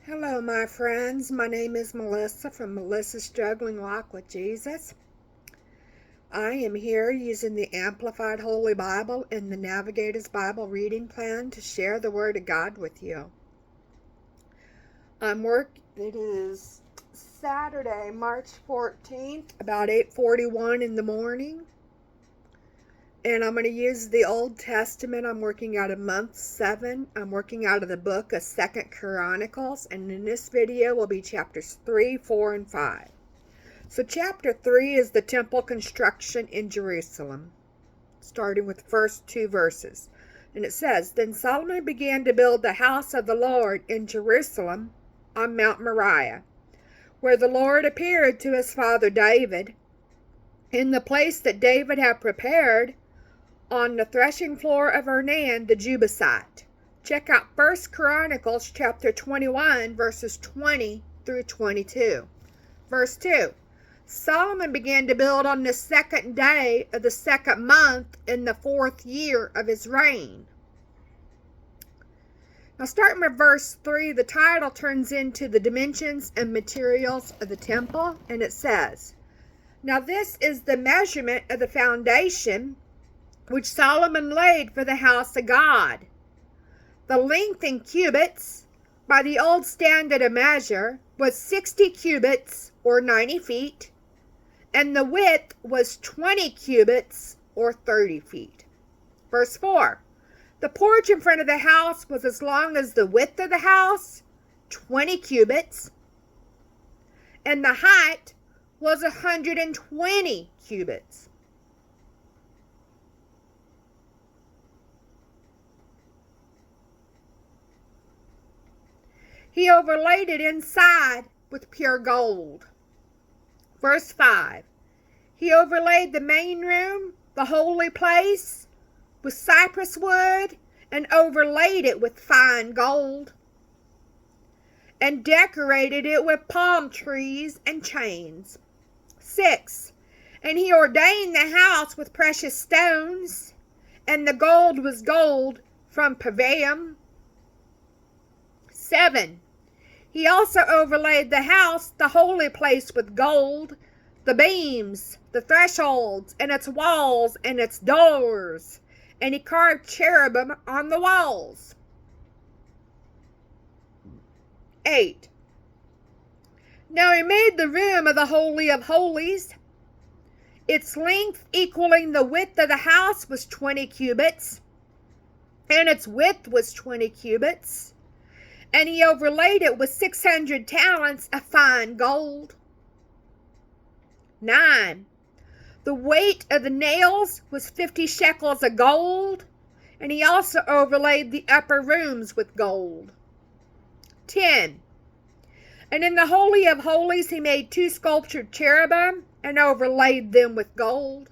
Hello, my friends. My name is Melissa from Melissa's Struggling Walk with Jesus. I am here using the Amplified Holy Bible and the Navigator's Bible reading plan to share the Word of God with you. It is Saturday, March 14th, about 8:41 in the morning. And I'm going to use the Old Testament. I'm working out of month 7. I'm working out of the book of 2nd Chronicles. And in this video will be chapters 3, 4, and 5. So chapter 3 is the temple construction in Jerusalem, starting with the first 2 verses. And it says, Then Solomon began to build the house of the Lord in Jerusalem on Mount Moriah, where the Lord appeared to his father David, in the place that David had prepared, on the threshing floor of nAnd the Jebusite. Check out 1 Chronicles chapter 21, verses 20 through 22. Verse 2. Solomon began to build on the 2nd day of the 2nd month in the 4th year of his reign. Now starting with verse 3, the title turns into the dimensions and materials of the temple, and it says, Now this is the measurement of the foundation which Solomon laid for the house of God. The length in cubits, by the old standard of measure, was 60 cubits, or 90 feet, and the width was 20 cubits, or 30 feet. Verse 4. The porch in front of the house was as long as the width of the house, 20 cubits, and the height was 120 cubits. He overlaid it inside with pure gold. Verse 5. He overlaid the main room, the holy place, with cypress wood, and overlaid it with fine gold, and decorated it with palm trees and chains. 6. And he ordained the house with precious stones, and the gold was gold from Pavaim. 7. He also overlaid the house, the holy place, with gold, the beams, the thresholds, and its walls, and its doors, and he carved cherubim on the walls. 8. Now he made the room of the Holy of Holies. Its length equaling the width of the house was 20 cubits, and its width was 20 cubits. And he overlaid it with 600 talents of fine gold. 9. The weight of the nails was 50 shekels of gold, and he also overlaid the upper rooms with gold. 10. And in the Holy of Holies he made 2 sculptured cherubim, and overlaid them with gold.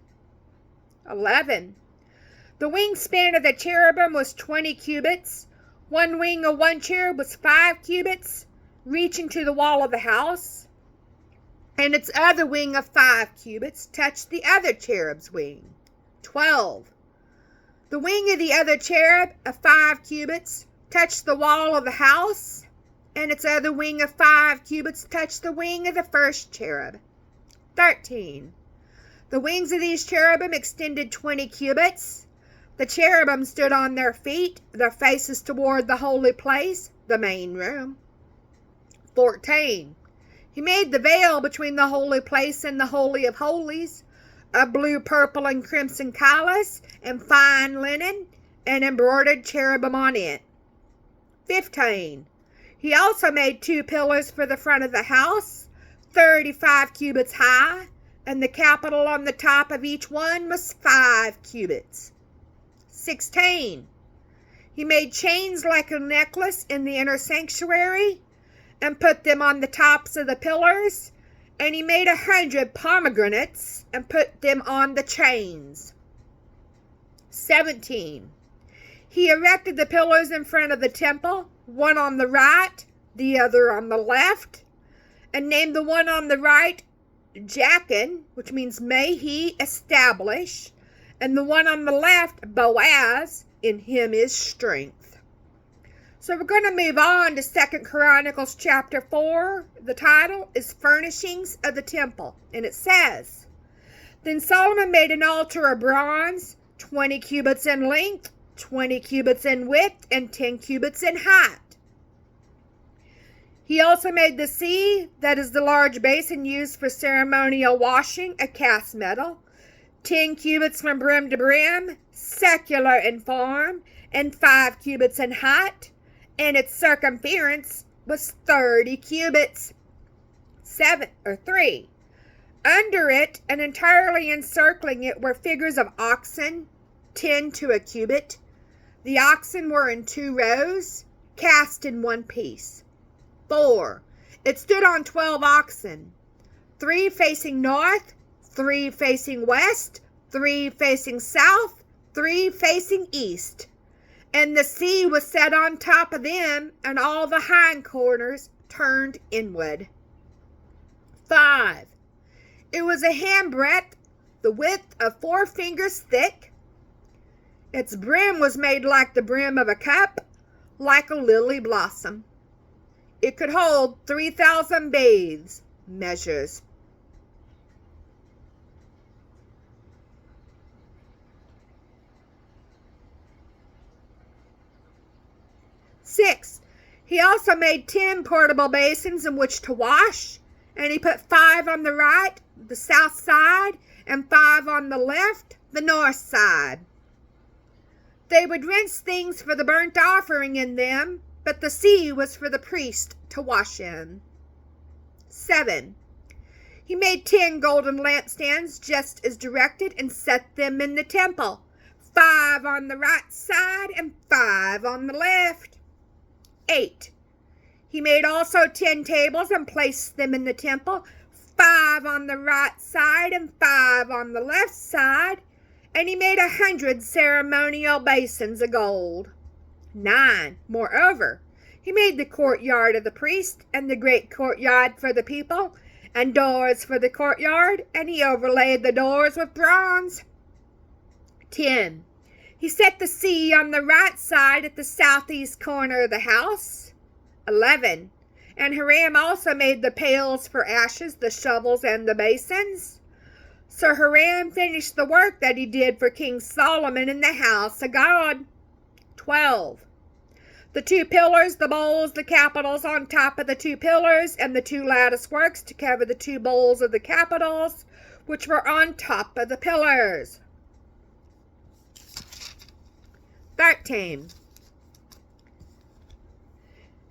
11. The wingspan of the cherubim was 20 cubits. One wing of one cherub was 5 cubits, reaching to the wall of the house, and its other wing of 5 cubits touched the other cherub's wing. 12. The wing of the other cherub of 5 cubits touched the wall of the house, and its other wing of 5 cubits touched the wing of the first cherub. 13. The wings of these cherubim extended 20 cubits. The cherubim stood on their feet, their faces toward the holy place, the main room. 14. He made the veil between the holy place and the Holy of Holies, of blue, purple, and crimson colors, and fine linen, and embroidered cherubim on it. 15. He also made 2 pillars for the front of the house, 35 cubits high, and the capital on the top of each one was 5 cubits. 16. He made chains like a necklace in the inner sanctuary and put them on the tops of the pillars, and he made 100 pomegranates and put them on the chains. 17. He erected the pillars in front of the temple, one on the right, the other on the left, and named the one on the right Jachin, which means may he establish, and the one on the left, Boaz, in him is strength. So we're going to move on to 2 Chronicles chapter 4. The title is Furnishings of the Temple. And it says, Then Solomon made an altar of bronze, 20 cubits in length, 20 cubits in width, and 10 cubits in height. He also made the sea, that is the large basin used for ceremonial washing, of cast metal, 10 cubits from brim to brim, circular in form, and 5 cubits in height, and its circumference was 30 cubits. 3. Under it, and entirely encircling it, were figures of oxen, 10 to a cubit. The oxen were in 2 rows, cast in one piece. 4. It stood on 12 oxen, 3 facing north, 3 facing west, 3 facing south, 3 facing east. And the sea was set on top of them, and all the hind corners turned inward. 5. It was a handbreadth, the width of 4 fingers thick. Its brim was made like the brim of a cup, like a lily blossom. It could hold 3,000 baths measures. He also made 10 portable basins in which to wash, and he put 5 on the right, the south side, and 5 on the left, the north side. They would rinse things for the burnt offering in them, but the sea was for the priest to wash in. 7. He made 10 golden lampstands just as directed and set them in the temple, 5 on the right side and 5 on the left. 8. He made also 10 tables and placed them in the temple, 5 on the right side and 5 on the left side, and he made 100 ceremonial basins of gold. 9. Moreover, he made the courtyard of the priest and the great courtyard for the people, and doors for the courtyard, and he overlaid the doors with bronze. 10. He set the sea on the right side at the southeast corner of the house. 11. And Hiram also made the pails for ashes, the shovels, and the basins. So Hiram finished the work that he did for King Solomon in the house of God. 12. The 2 pillars, the bowls, the capitals on top of the 2 pillars, and the 2 lattice works to cover the 2 bowls of the capitals, which were on top of the pillars. 13.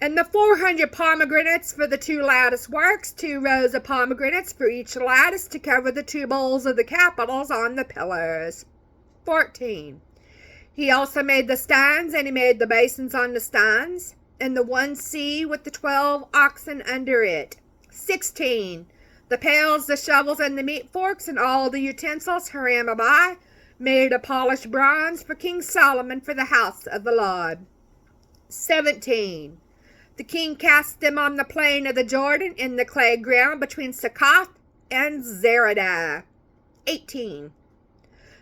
And the 400 pomegranates for the 2 lattice works, 2 rows of pomegranates for each lattice to cover the 2 bowls of the capitals on the pillars. 14. He also made the stands, and he made the basins on the stands, and the 1 sea with the 12 oxen under it. 16. The pails, the shovels, and the meat forks, and all the utensils Hiram made of polished bronze for King Solomon for the house of the Lord. 17. The king cast them on the plain of the Jordan in the clay ground between Succoth and Zeradah. 18.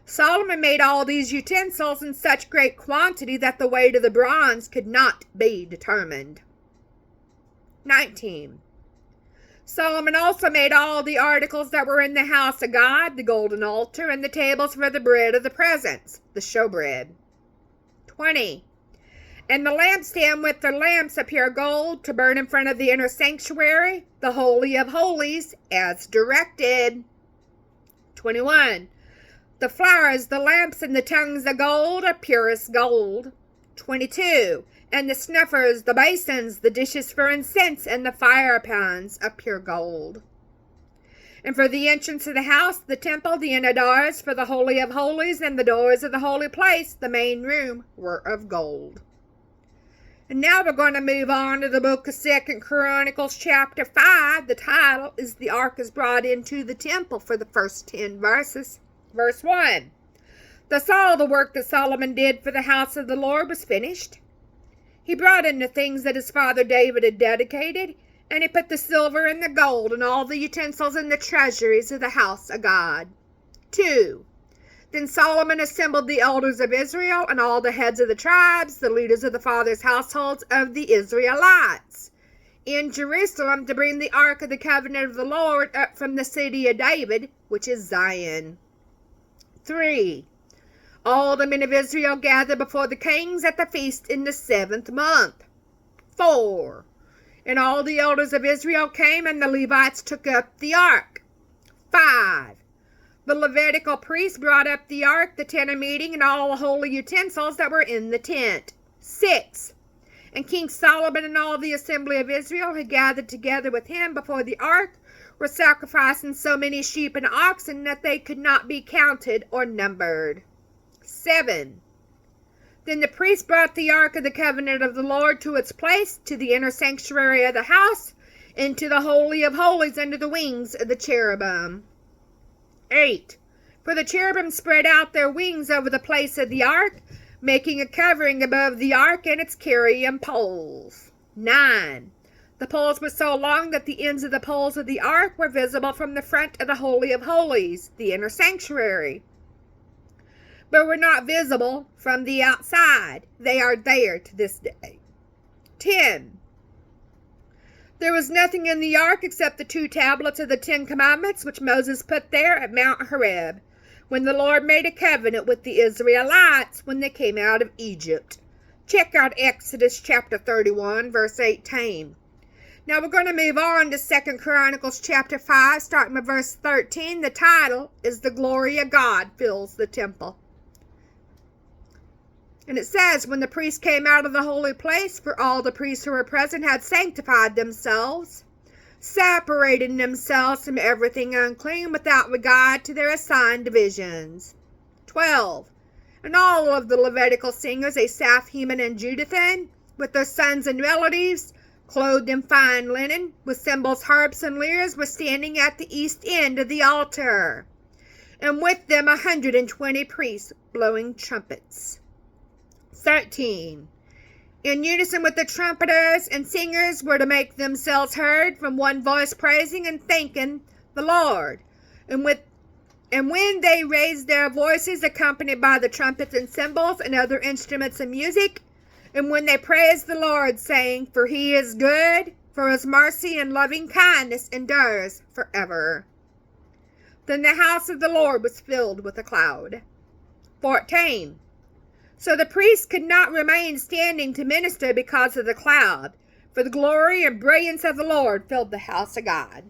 Solomon made all these utensils in such great quantity that the weight of the bronze could not be determined. 19. Solomon also made all the articles that were in the house of God, the golden altar, and the tables for the bread of the presence, the showbread. 20. And the lampstand with the lamps of pure gold to burn in front of the inner sanctuary, the Holy of Holies, as directed. 21. The flowers, the lamps, and the tongues of gold of purest gold. 22. And the snuffers, the basins, the dishes for incense, and the fire pans of pure gold. And for the entrance of the house, the temple, the inner doors for the Holy of Holies, and the doors of the holy place, the main room, were of gold. And now we're going to move on to the book of 2 Chronicles chapter 5. The title is The Ark is Brought into the Temple for the first 10 verses. Verse 1. Thus all the work that Solomon did for the house of the Lord was finished. He brought in the things that his father David had dedicated, and he put the silver and the gold and all the utensils in the treasuries of the house of God. 2. Then Solomon assembled the elders of Israel and all the heads of the tribes, the leaders of the fathers' households of the Israelites, in Jerusalem to bring the ark of the covenant of the Lord up from the city of David, which is Zion. 3. All the men of Israel gathered before the kings at the feast in the 7th month. 4. And all the elders of Israel came, and the Levites took up the ark. 5. The Levitical priests brought up the ark, the tent of meeting, and all the holy utensils that were in the tent. 6. And King Solomon and all the assembly of Israel who gathered together with him before the ark were sacrificing so many sheep and oxen that they could not be counted or numbered. 7. Then the priests brought the ark of the covenant of the Lord to its place, to the inner sanctuary of the house, into the holy of holies under the wings of the cherubim. 8. For the cherubim spread out their wings over the place of the ark, making a covering above the ark and its carrying poles. 9. The poles were so long that the ends of the poles of the ark were visible from the front of the Holy of Holies, the inner sanctuary, but were not visible from the outside. They are there to this day. 10. There was nothing in the ark except the 2 tablets of the 10 commandments, which Moses put there at Mount Horeb, when the Lord made a covenant with the Israelites when they came out of Egypt. Check out Exodus chapter 31, verse 18. Now we're going to move on to 2 Chronicles chapter 5, starting with verse 13. The title is The Glory of God Fills the Temple. And it says, when the priests came out of the holy place, for all the priests who were present had sanctified themselves, separating themselves from everything unclean without regard to their assigned divisions. 12. And all of the Levitical singers, Asaph, Heman, and Jeduthun, with their sons and relatives, clothed in fine linen, with cymbals, harps, and lyres, were standing at the east end of the altar, and with them 120 priests blowing trumpets. 13. In unison with the trumpeters and singers were to make themselves heard from one voice, praising and thanking the Lord. And when they raised their voices, accompanied by the trumpets and cymbals and other instruments of music, and when they praised the Lord, saying, for he is good, for his mercy and loving kindness endures forever. Then the house of the Lord was filled with a cloud. 14. So the priests could not remain standing to minister because of the cloud, for the glory and brilliance of the Lord filled the house of God.